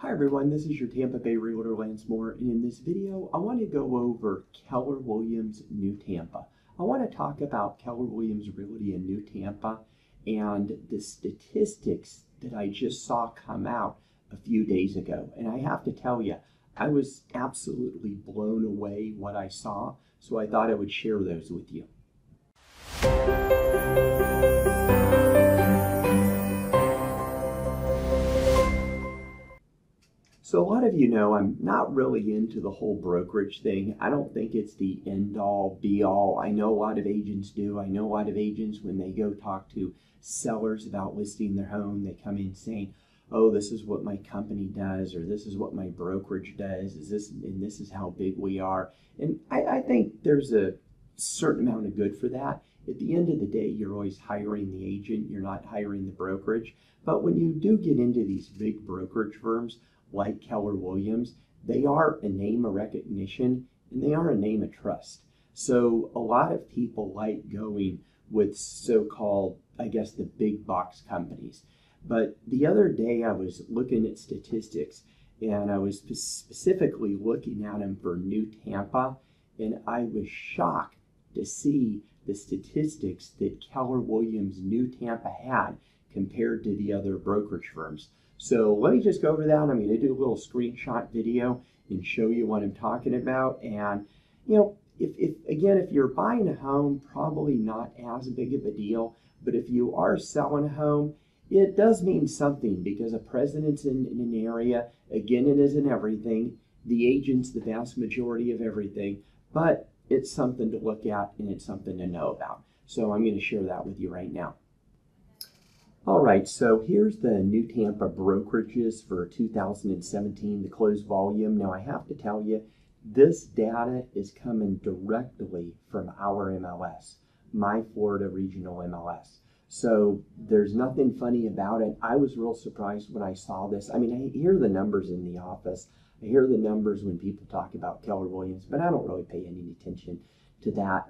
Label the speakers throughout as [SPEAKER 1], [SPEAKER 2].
[SPEAKER 1] Hi everyone, this is your Tampa Bay Realtor Lance Moore, and in this video I want to go over Keller Williams New Tampa. I want to talk about Keller Williams Realty in New Tampa and the statistics that I just saw come out a few days ago. And I have to tell you, I was absolutely blown away what I saw, so I thought I would share those with you. So a lot of you know I'm not really into the whole brokerage thing. I don't think it's the end-all, be-all. I know a lot of agents do. I know a lot of agents, when they go talk to sellers about listing their home, they come in saying, oh, this is what my company does, or this is what my brokerage does, and this is how big we are. And I think there's a certain amount of good for that. At the end of the day, you're always hiring the agent. You're not hiring the brokerage. But when you do get into these big brokerage firms, like Keller Williams, they are a name of recognition and they are a name of trust. So a lot of people like going with so-called, I guess, the big box companies. But the other day I was looking at statistics, and I was specifically looking at them for New Tampa, and I was shocked to see the statistics that Keller Williams New Tampa had compared to the other brokerage firms. So let me just go over that. I'm going to do a little screenshot video and show you what I'm talking about. And, you know, if you're buying a home, probably not as big of a deal. But if you are selling a home, it does mean something, because a president's in an area, again, it isn't everything. The agent's the vast majority of everything. But it's something to look at and it's something to know about. So I'm going to share that with you right now. All right, so here's the New Tampa brokerages for 2017, the closed volume. Now I have to tell you, this data is coming directly from our MLS, my Florida regional MLS. So there's nothing funny about it. I was real surprised when I saw this. I mean, I hear the numbers in the office. I hear the numbers when people talk about Keller Williams, but I don't really pay any attention to that,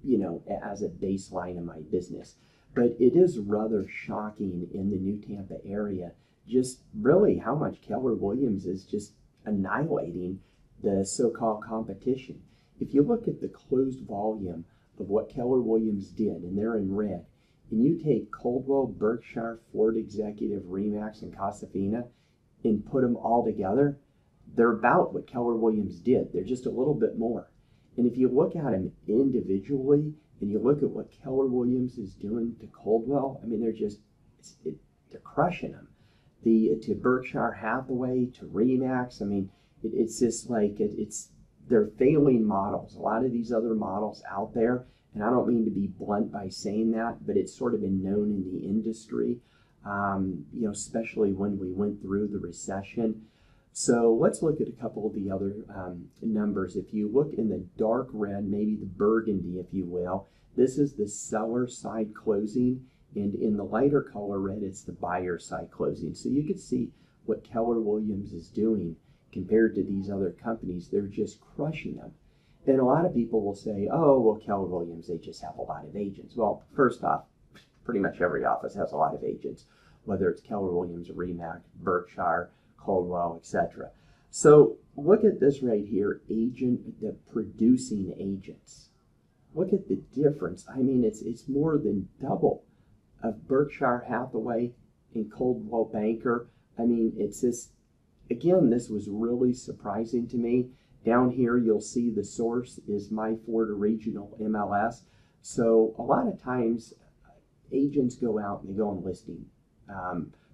[SPEAKER 1] you know, as a baseline of my business. But it is rather shocking in the New Tampa area, just really how much Keller Williams is just annihilating the so-called competition. If you look at the closed volume of what Keller Williams did, and they're in red, and you take Coldwell, Berkshire, Ford Executive, Remax, and Casafina, and put them all together, they're about what Keller Williams did. They're just a little bit more. And if you look at them individually, and you look at what Keller Williams is doing to Coldwell, I mean, they're crushing them. To Berkshire Hathaway, to Remax, I mean, it's just like, they're failing models. A lot of these other models out there, and I don't mean to be blunt by saying that, but it's sort of been known in the industry, you know, especially when we went through the recession. So let's look at a couple of the other numbers. If you look in the dark red, maybe the burgundy, if you will, this is the seller side closing, and in the lighter color red, it's the buyer side closing. So you can see what Keller Williams is doing compared to these other companies. They're just crushing them. And a lot of people will say, oh, well, Keller Williams, they just have a lot of agents. Well, first off, pretty much every office has a lot of agents, whether it's Keller Williams, Remax, Berkshire, Coldwell, etc. So look at this right here, the producing agents. Look at the difference. I mean, it's more than double of Berkshire Hathaway and Coldwell Banker. I mean, it's just, again, this was really surprising to me. Down here, you'll see the source is my Florida regional MLS. So a lot of times, agents go out and they go on listing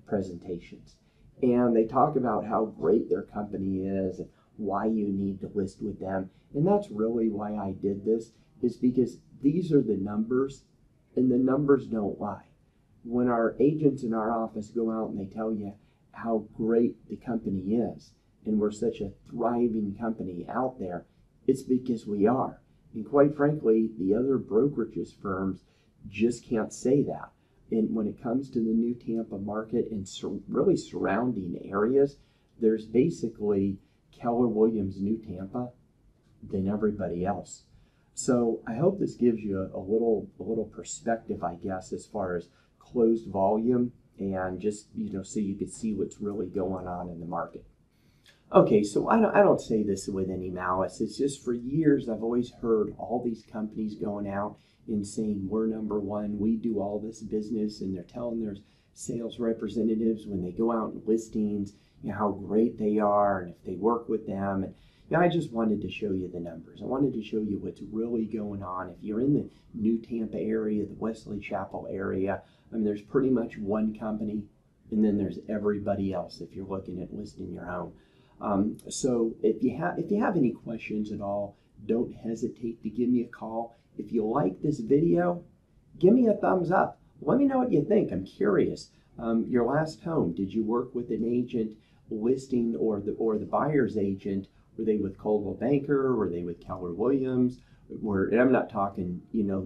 [SPEAKER 1] presentations. And they talk about how great their company is and why you need to list with them. And that's really why I did this, is because these are the numbers, and the numbers don't lie. When our agents in our office go out and they tell you how great the company is, and we're such a thriving company out there, it's because we are. And quite frankly, the other brokerages firms just can't say that. And when it comes to the New Tampa market and really surrounding areas, there's basically Keller Williams New Tampa than everybody else. So I hope this gives you a little perspective, I guess, as far as closed volume and just, so you could see what's really going on in the market. Okay, so I don't say this with any malice. It's just for years I've always heard all these companies going out and saying we're number one, we do all this business, and they're telling their sales representatives when they go out in listings, how great they are and if they work with them. And I just wanted to show you the numbers. I wanted to show you what's really going on. If you're in the New Tampa area, the Wesley Chapel area, there's pretty much one company, and then there's everybody else if you're looking at listing your home. So if you have any questions at all, don't hesitate to give me a call. If you like this video, give me a thumbs up. Let me know what you think. I'm curious. Your last home, did you work with an agent listing or the buyer's agent? Were they with Coldwell Banks? Were they with Keller Williams? And I'm not talking,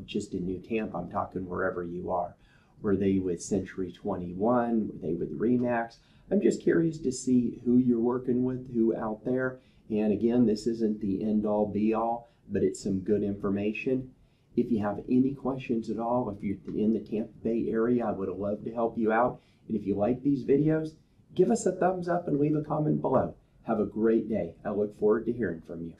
[SPEAKER 1] just in New Tampa. I'm talking wherever you are. Were they with Century 21? Were they with RE/MAX? I'm just curious to see who you're working with, who out there. And again, this isn't the end-all be-all, but it's some good information. If you have any questions at all, if you're in the Tampa Bay area, I would love to help you out. And if you like these videos, give us a thumbs up and leave a comment below. Have a great day. I look forward to hearing from you.